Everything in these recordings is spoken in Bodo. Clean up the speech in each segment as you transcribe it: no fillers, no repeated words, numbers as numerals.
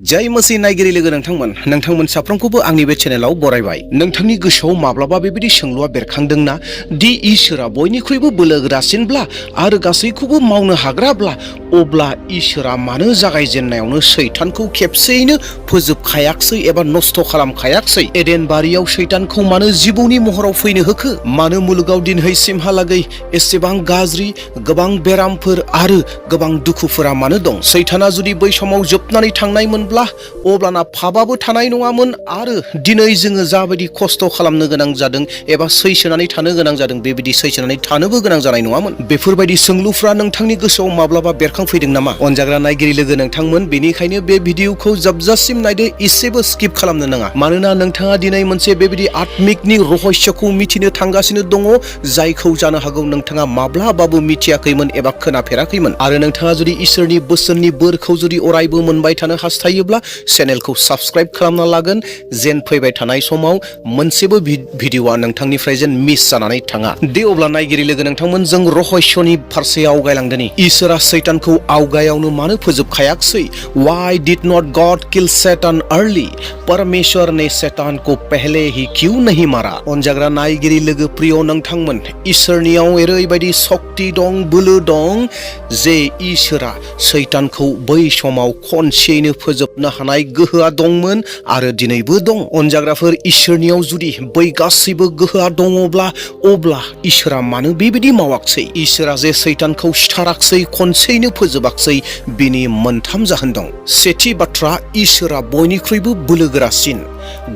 जय मसि नायगिरि लोगो नोंथांमोन साफ्रोमखौबो आंनि बे चेनेलाव बरायबाय। नोंथांनि गोसोआव माब्लाबा बेबायदि सोंलुआ बेरखांदोंना दि इसोरा बयनिख्रुइबो बोलोगोरासिनब्ला आरो गासैखौबो मावनो हाग्राब्ला अब्ला इसोरा मानो जागायजेननायावनो सैतानखौ खेबसेयैनो फोजोबखायाखसै एबा नस्थ' खालामखायाखसै? एडेन बारियाव सैतानखौ मानो जिबौनि महराव फैनो होखो? मानो मुलुगाव दिनैसिमहालागै एसेबां गाज्रि गोबां बेरामफोर आरो गोबां दुखुफोरा मानो दं? सैताना जुदि बै समाव जोबनानै थांनायमोन अब्लाना पापाबो थानाय नङामोन आरो दिनै जोङो जाबायदि खस्थ' खालामनो गोनां जादों एबा सैसोनानै थानो गोनां जादों बेबायदि सैसोनानै थानोबो गोनां जानाय नङामोन। बेफोरबायदि सोंलुफ्रा नोंथांनि गोसोआव माब्लाबा बेरखांफैदों नामा? अनजाग्रा नायगिरि लोगो नोंथांमोन, बेनिखायनो बे भिडिअखौ जोबजासिम नायदो, एसेबो स्किप खालामनो नाङा। मानोना नोंथाङा दिनै मोनसे बेबायदि आत्मिकनि रहस्यखौ मिथिनो थांगासिनो दङ जायखौ जानो हागौ नोंथाङा माब्लाबाबो मिथियाखैमोन एबा खोनाफेराखैमोन। आरो नोंथाङा जुदि इसोरनि बोसोननि बोरखौ जुदि अरायबो मोनबाय थानो हास्थायो चेनेलखौ साबस्क्राइब खालामना लागोन जेन फैबाय थानाय समाव मोनसेबो भिडिअआ नोंथांनिफ्राय जेन मिस जानानै थाङा। दे अब्ला नायगिरि लोगो नोंथांमोन, जों रहस्यनि फारसे आवगायलांदोनि। इसोरा सैतानखौ आवगायावनो मानो फोजोबखायाखसै? Why did not God kill Satan early? परमेश्वर ने शैतान को पहले ही क्यों नहीं मारा? अनजाग्रा नायगिरि लोगो प्रिय नोंथांमोन, इसोरनियाव ओरैबायदि शक्ति दं, बोलो दं जे इसोरा सैतानखौ बै समाव खनसेयैनो फोजोबनो हानाय गोहोआ दंमोन आरो दिनैबो दं। अनजाग्राफोर, इसोरनियाव जुदि बै गासैबो गोहोआ दङब्ला अब्ला इसोरा मानो बेबायदि मावाखसै? इसोरा जे सैतानखौ सिथाराखसै, खनसेयैनो फोजोबाखसै, बिनि मोनथाम जाहोन दं। सेथि बाथ्रा, इसोरा बयनिख्रुइबो बोलोगोरासिन।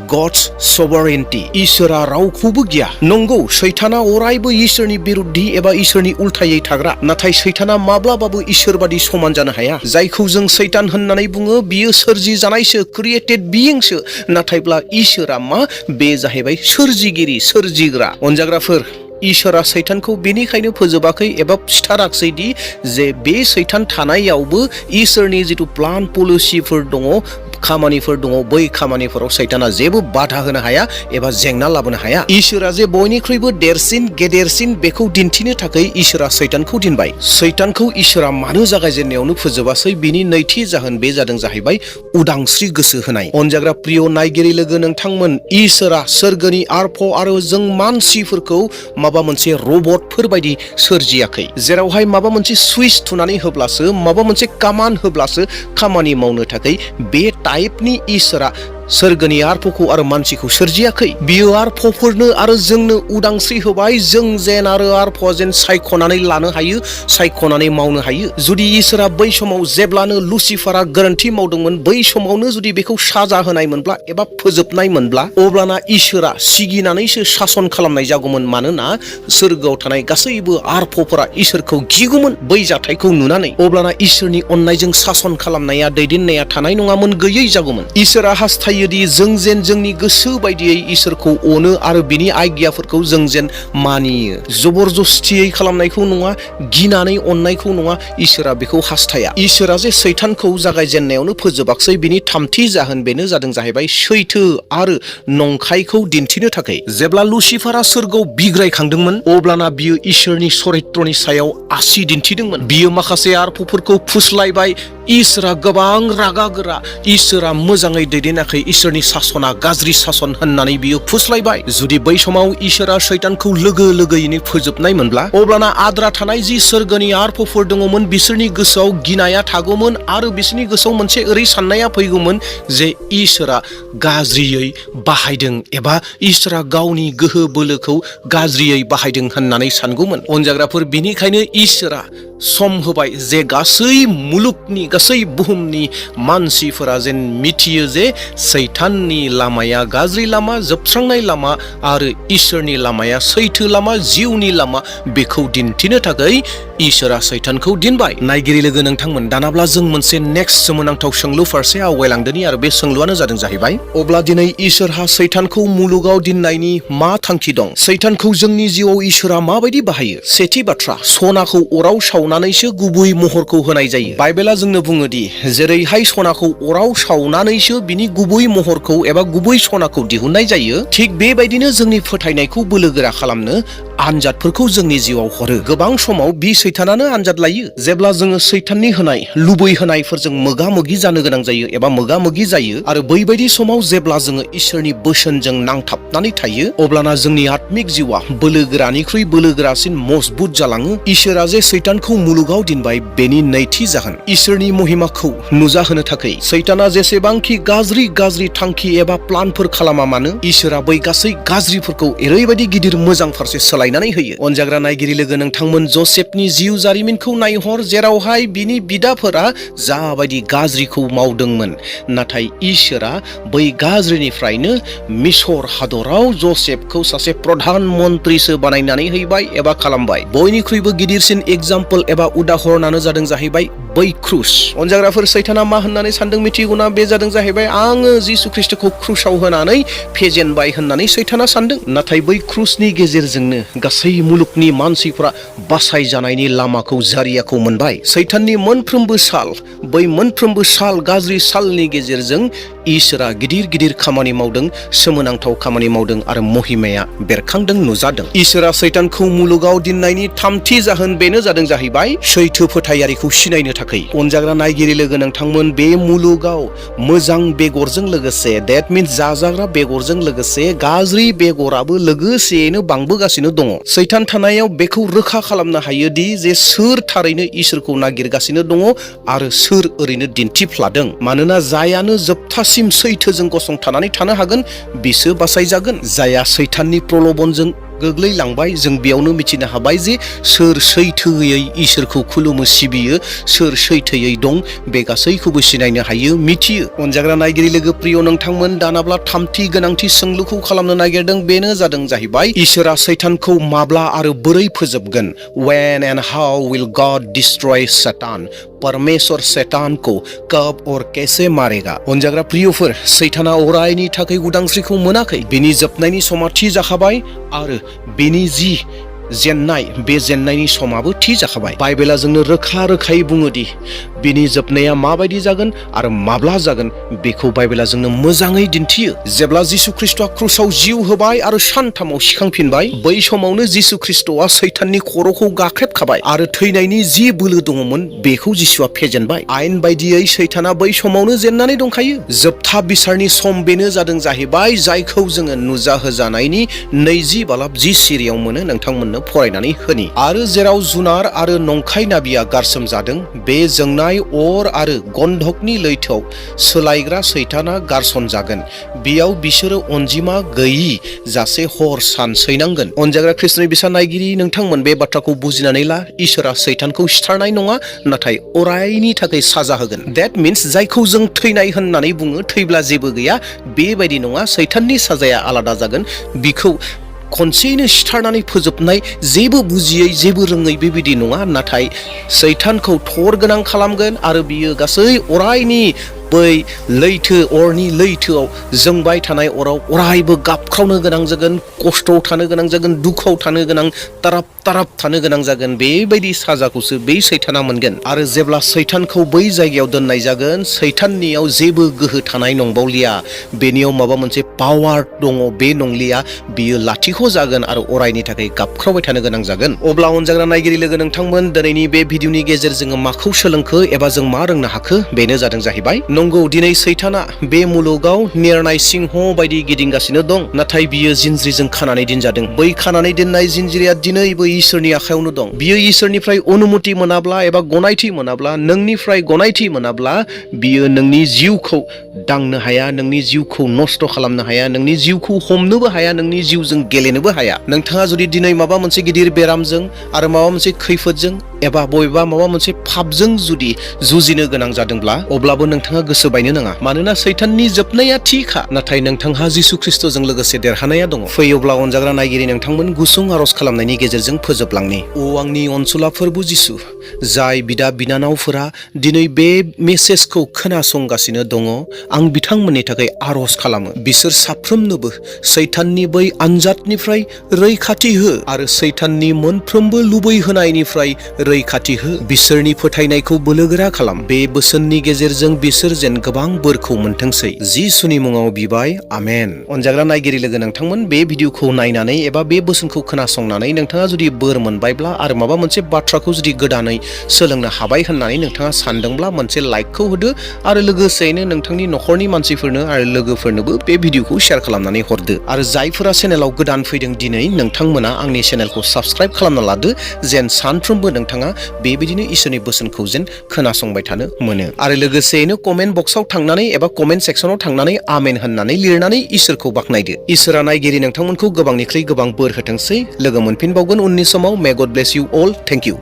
God's sovereignty, इसोरा रावखौबो गिया। नंगौ, सैताना अरायबो इसोरनि बिरुद्धि एबा इसोरनि उल्थायै थाग्रा, नाथाय सैताना माब्लाबाबो इसोरबादि समान जानो हाया। जायखौ जों सैतान होननानै बुङो बियो सोरजि जानायसो, क्रिएटेड बिइंसो, नाथायब्ला इसोरा मा? बे जाहैबाय सोरजिगिरि, सोरजिग्रा। अनजाग्राफोर, इसोरा सैतानखौ बेनिखायनो फोजोबाखै एबा सिथाराखसै दि जे बे सैतान थानायावबो इसोरनि जिथु प्लान पलिसिफोर दङ, खामानिफोर दङ, बै खामानिफोराव सैताना जेबो बाधा होनो हाया एबा जेंना लाबोनो हाया। इसोरा जे बयनिख्रुइबो देरसिन गेदेरसिन बेखौ दिन्थिनो थाखाय इसोरा सैतानखौ दोनबाय। सैतानखौ इसोरा मानो जागायजेननायावनो फोजोबासै? बिनि नैथि जाहोन बे जादों जाहैबाय उदांस्रि गोसो होनाय। अनजाग्रा प्रिय नायगिरि लोगो नोंथांमोन, इसोरा सोरगोनि आरफ आरो जों मानसिफोरखौ माबा मोनसे रबटफोर बायदि सोरजियाखै जेरावहाय माबा मोनसे सुइच थुनानै होब्लासो, माबा मोनसे कामान होब्लासो खामानि मावनो थाखाय बे टाइपनि इसोरा सोरगोनि आरफखौ आरो मानसिखौ सोरजियाखै। बियो आरफफोरनो आरो जोंनो उदांस्रि होबाय, जों जेन आरो आरफआ जेन सायख'नानै लानो हायो, सायख'नानै मावनो हायो। जुदि इसोरा बै समाव जेब्लानो लुसिफारा गोरोन्थि मावदोंमोन बै समावनो जुदि बेखौ साजा होनायमोनब्ला एबा फोजोबनायमोनब्ला अब्लाना इसोरा सिगिनानैसो सासन खालामनाय जागौमोन। मानोना सोरगोआव थानाय गासैबो आरफफोरा इसोरखौ गिगौमोन बै जाथायखौ नुनानै। अब्लाना इसोरनि अननायजों सासन खालामनाया, दैदेननाया थानाय नङामोन, गैयै जागौमोन। इसोरा हास्थायोदि जों जेन जोंनि गोसो बायदियै इसोरखौ अनो आरो बिनि आज्ञाफोरखौ जों जेन मानियो। जबरदस्तियै खालामनायखौ नङा, गिनानै अननायखौ नङा, इसोरा बेखौ हास्थाया। इसोरा जे सैतानखौ जागायजेननायावनो फोजोबाखसै बिनि थामथि जाहोन बेनो जादों जाहैबाय सैथो आरो नंखायखौ दिन्थिनो थाखाय। जेब्ला लुसिफारा सोरगोआव बिग्रायखांदोंमोन अब्लाना बियो इसोरनि चरित्रनि सायाव आसि दिन्थिदोंमोन। बियो माखासे आरफफोरखौ फुस्लायबाय। इसोरा गोबां रागा गोरा, इसोरा मोजाङै दैदेनाखै, इसोरनि सासना गाज्रि सासन होननानै बियो फुस्लायबाय। जुदि बै समाव इसोरा सैतानखौ लोगो लोगोयैनो फोजोबनायमोनब्ला अब्लाना आद्रा थानाय जि सोरगोनि आरफफोर दङमोन बिसोरनि गोसोआव गिनाया थागौमोन आरो बिसोरनि गोसोआव मोनसे ओरै साननाया फैगौमोन जे इसोरा गाज्रियै बाहायदों एबा इसोरा गावनि गोहो बोलोखौ गाज्रियै बाहायदों होननानै सानगौमोन। अनजाग्राफोर, बिनिखायनो इसोरा सम होबाय जे गासै मुलुगनि, गासै बुहुमनि मानसिफोरा जेन मिथियो जे सैताननि लामाया गाज्रि लामा, जोबस्रांनाय लामा आरो इसोरनि लामाया सैथो लामा, जिउनि लामा। बेखौ दिन्थिनो थाखाय इसोरा सैतानखौ दोनबाय। नायगिरि लोगो नोंथांमोन, दानाब्ला जों मोनसे नेक्स्ट सोमोनांथाव सोंलु फारसे आवगायलांदोनि आरो बे सोंलुआनो जादों जाहैबाय अब्ला दिनै इसोरहा सैतानखौ मुलुगाव दोननायनि मा थांखि दं? सैतानखौ जोंनि जिउआव इसोरा माबायदि बाहायो? सेथि बाथ्रा, सनाखौ अराव सावनानैसो गुबै महरखौ होनाय जायो। बाइबेला जोंनो बुङोदि जेरैहाय सनाखौ अराव सावनानैसो बिनि गुबै महरखौ एबा गुबै सनाखौ दिहुननाय जायो, थिग बेबायदिनो जोंनि फोथायनायखौ बोलोगोरा खालामनो आनजादफोरखौ जोंनि जिउआव हरो। गोबां समाव बि सैतानानो आनजाद लायो। जेब्ला जोङो सैताननि होनाय लुबैहोनायफोरजों मोगा मोगि जानो गोनां जायो एबा मोगा मोगि जायो आरो बैबायदि समाव जेब्ला जोङो इसोरनि बोसोनजों नांथाबनानै थायो अब्लाना जोंनि आत्मिक जिउआ बोलोगोरानिख्रुइ बोलोगोरासिन मजबुत जालाङो। इसोरा जे सैतानखौ मुलुगाव दिनबाय बेनि नैथि जाहोन इसोरनि महिमाखौ नुजाहोनो थाखाय। सैताना जेसेबांखि गाज्रि थांखि एबा प्लानफोर खालामा मानो इसोरा बै गासै गाज्रिफोरखौ ओरैबायदि गिदिर मोजां फारसे सोलायनानै होयो। अनजाग्रा नायगिरि लोगो नोंथांमोन जसेफनि जिउ जारिमिनखौ नायहर, जेरावहाय बिनि बिदाफोरा जाबायदि गाज्रिखौ मावदोंमोन, नाथाय इसोरा बै गाज्रिनिफ्रायनो मिसर हादराव जसेफखौ सासे प्रधान मन्त्रिसो बानायनानै हैबाय एबा खालामबाय। बयनिख्रुइबो गिदिरसिन एग्जाम्पल एबा उदाहरणानो जादों जाहैबाय बै क्रुस। अनजाग्राफोर सैताना मा होननानै सानदों मिथिगौना? बे जादों जाहैबाय आङो जिसु ख्रिस्टखौ क्रुसाव होनानै फेजेनबाय होननानै सैताना सानदों। नाथाय बै क्रुसनि गेजेरजोंनो गासै मुलुगनि मानसिफ्रा बासायजानायनि लामाखौ जारियाखौ मोनबाय। सैताननि मोनफ्रोमबो साल, बै मोनफ्रोमबो साल गाज्रि सालनि गेजेरजों इसोरा गिदिर गिदिर खामानि मावदों, सोमोनांथाव खामानि मावदों आरो महिमाया बेरखांदों, नुजादों। इसोरा सैतानखौ मुलुगाव दिननायनि थामथि जाहोन बेनो जादों जाहैबाय सैथो फोथायारिखौ सिनायनो थाखाय। अनजाग्रा नायगिरि लोगो नोंथांमोन, बे मुलुगाव मोजां बेगरजों लोगोसे देट मिन्स जाजाग्रा बेगरजों लोगोसे गाज्रि बेगराबो लोगोसेयैनो बांबोगासिनो दङ। सैतान थानायाव बेखौ रोखा खालामनो हायोदि जे सोर थारैनो इसोरखौ नागिरगासिनो दङ आरो सोर ओरैनो दिन्थिफ्लादों। मानोना जायानो जोबथासिम सैथोजों गसंथानानै थानो हागोन बिसो बासायजागोन। जाया सैताननि प्रलबनजों गोग्लैलांबाय, जों बेयावनो मिथिनो हाबाय जे सोर सैथोयै इसोरखौ खुलुमो सिबियो, सोर सैथोयै दं बे गासैखौबो सिनायनो हायो, मिथियो। अनजाग्रा नायगिरि लोगो प्रिय नोंथांमोन, दानाब्ला थामथि गोनांथि सोंलुखौ खालामनो नागिरदों बेनो जादों जाहैबाय इसोरा सैतानखौ माब्ला आरो बोरै फोजोबगोन? When and how will God destroy Satan? परमेश्वर शैतान को कब और कैसे मारेगा? अनजाग्रा प्रियफोर, सैताना अरायनि थाखाय उदांस्रिखौ मोनाखै। बिनि जोबनायनि समा थि जाखाबाय आरो बिनि जि जेननाय, बे जेननायनि समाबो थि जाखाबाय। बाइबेला जोंनो रोखा रोखायै बुङोदि बिनि जोबनाया माबायदि जागोन आरो माब्ला जागोन बेखौ बाइबेला जोंनो मोजाङै दिन्थियो। जेब्ला जिसु ख्रिस्टआ क्रुसाव जिउ होबाय आरो सानथामाव सिखांफिनबाय, बै समावनो जिसु ख्रिस्टआ सैताननि खर'खौ गाख्रेबखाबाय आरो थैनायनि जि बोलो दङमोन बेखौ जिसुआ फेजेनबाय। आयेन बायदियै सैताना बै समावनो जेननानै दंखायो। जोबथा बिसारनि सम बेनो जादों जाहैबाय जायखौ जोङो नुजाहोजानायनि 20 बालाब 10 सिरियाव मोनो। नोंथांमोन फरायनानै होनि। आरो जेराव जुनार आरो नंखाय नाबिया गारसोम जादों, बे जोंनाय अर आरो गन्धकनि लैथोआव सोलायग्रा सैताना गारसन जागोन। बेयाव बिसोरो अनजिमा गैयि जासे हर सान सैनांगोन। अनजाग्रा ख्रिस्टनि बिसा नायगिरि नोंथांमोन, बे बाथ्राखौ बुजिनानै ला, इसोरा सैतानखौ सिथारनाय नङा, नाथाय अरायनि थाखाय साजा होगोन। देट मिन्स जायखौ जों थैनाय होननानै बुङो, थैब्ला जेबो गैया, बेबायदि नङा। सैताननि साजाया आलादा जागोन। बिखौ खनसेयैनो सिथारनानै फोजोबनाय, जेबो बुजियै जेबो रोङै बेबायदि नङा, नाथाय सैतानखौ थर गोनां खालामगोन आरो बियो गासै अरायनि बै लैथो, अरनि लैथोआव जोंबाय थानाय अराव अरायबो गाबख्रावनो गोनां जागोन, खस्थ'आव थानो गोनां जागोन, दुखुआव थानो गोनां, ताराब ताराब थानो गोनां जागोन। बेबायदि साजाखौसो बै सैताना मोनगोन। आरो जेब्ला सैतानखौ बै जायगायाव दोननाय जागोन, सैताननियाव जेबो गोहो थानाय नंबावलिया। बेनियाव माबा मोनसे पावार दङ बे नंलिया, बियो लाथिख' जागोन आरो अरायनि थाखाय गाबख्रावबाय थानो गोनां जागोन। अब्ला अनजाग्रा नायगिरि लोगो नोंथांमोन, दिनैनि बे भिडिअनि गेजेरजों जोङो माखौ सोलोंखो एबा जों मा रोंनो हाखो? बेनो जादों जाहैबाय, नंगौ दिनै सैताना बे मुलुगाव नेरनाय सिंह बायदि गिदिंगासिनो दं, नाथाय बियो जिनज्रिजों खानानै दोनजादों। बै खानानै दोननाय जिनज्रिया दिनैबो इसोरनि आखायावनो दं। बियो इसोरनिफ्राय अनुमति मोनाब्ला एबा गनायथि मोनाब्ला, नोंनिफ्राय गनायथि मोनाब्ला, बियो नोंनि जिउखौ दांनो हाया, नोंनि जिउखौ नस्थ' खालामनो हाया, नोंनि जिउखौ हमनोबो हाया, नोंनि जिउजों गेलेनोबो हाया। नोंथाङा जुदि दिनै माबा मोनसे गिदिर बेरामजों आरो माबा मोनसे खैफोदजों एबा बबेबा माबा मोनसे पापजों जुदि जुजिनो गोनां जादोंब्ला, अब्लाबो नोंथाङा गोसो बायनो नाङा। मानोना सैताननि जोबनाया थिखा, नाथाय नोंथांहा जिसु ख्रिस्टजों लोगोसे देरहानाया दङ। फै अब्ला अनजाग्रा नायगिरि नोंथांमोन, गुसुं आरज खालामनायनि गेजेरजों फोजोबलांनि। अ आंनि अनसुला फोरबु जिसु, जाय बिदा बिनानावफोरा दिनै बे मेसेजखौ खोनासंगासिनो दङ आं बिथांमोननि थाखाय आर'ज खालामो बिसोर साफ्रोमनोबो सैताननि बै आनजादनिफ्राय रैखाथि हो आरो सैताननि मोनफ्रोमबो लुबैहोनायनिफ्राय रैखाथि हो बिसोरनि फोथायनायखौ बोलोगोरा खालाम बे बोसोननि गेजेरजों बिसोर जेन गोबां बोरखौ मोनथोंसै जिसुनि मुङाव बिबाय आमेन। अनजाग्रा नायगिरि लोगो नोंथांमोन बे भिडिअखौ नायनानै एबा बे बोसोनखौ खोनासंनानै नोंथाङा जुदि बोर मोनबायब्ला आरो माबा मोनसे बाथ्राखौ जुदि गोदानै सोलोंनो हाबाय होननानै नोंथाङा सानदोंब्ला मोनसे लाइकखौ होदो आरो लोगोसेयैनो नोंथांनि न'खरनि मानसिफोरनो आरो लोगोफोरनोबो बे भिडिअखौ शेयार खालामनानै हरदो आरो जायफोरा चेनेलाव गोदान फैदों दिनै नोंथांमोना आंनि चेनेलखौ साबस्क्राइब खालामना लादो जेन सानफ्रोमबो नोंथाङा बेबायदिनो इसोरनि बोसोनखौ जेन खोनासंबाय थानो मोनो आरो लोगोसेयैनो कमेन्ट बक्सआव थांनानै एबा कमेन्ट सेक्सनाव थांनानै आमेन होननानै लिरनानै इसोरखौ बाख्नायदो इसोरा नायगिरि नोंथांमोनखौ गोबांनिख्रुइ गोबां बोर होथोंसै लोगो मोनफिनबावगोन उननि समाव may God bless you all thank U.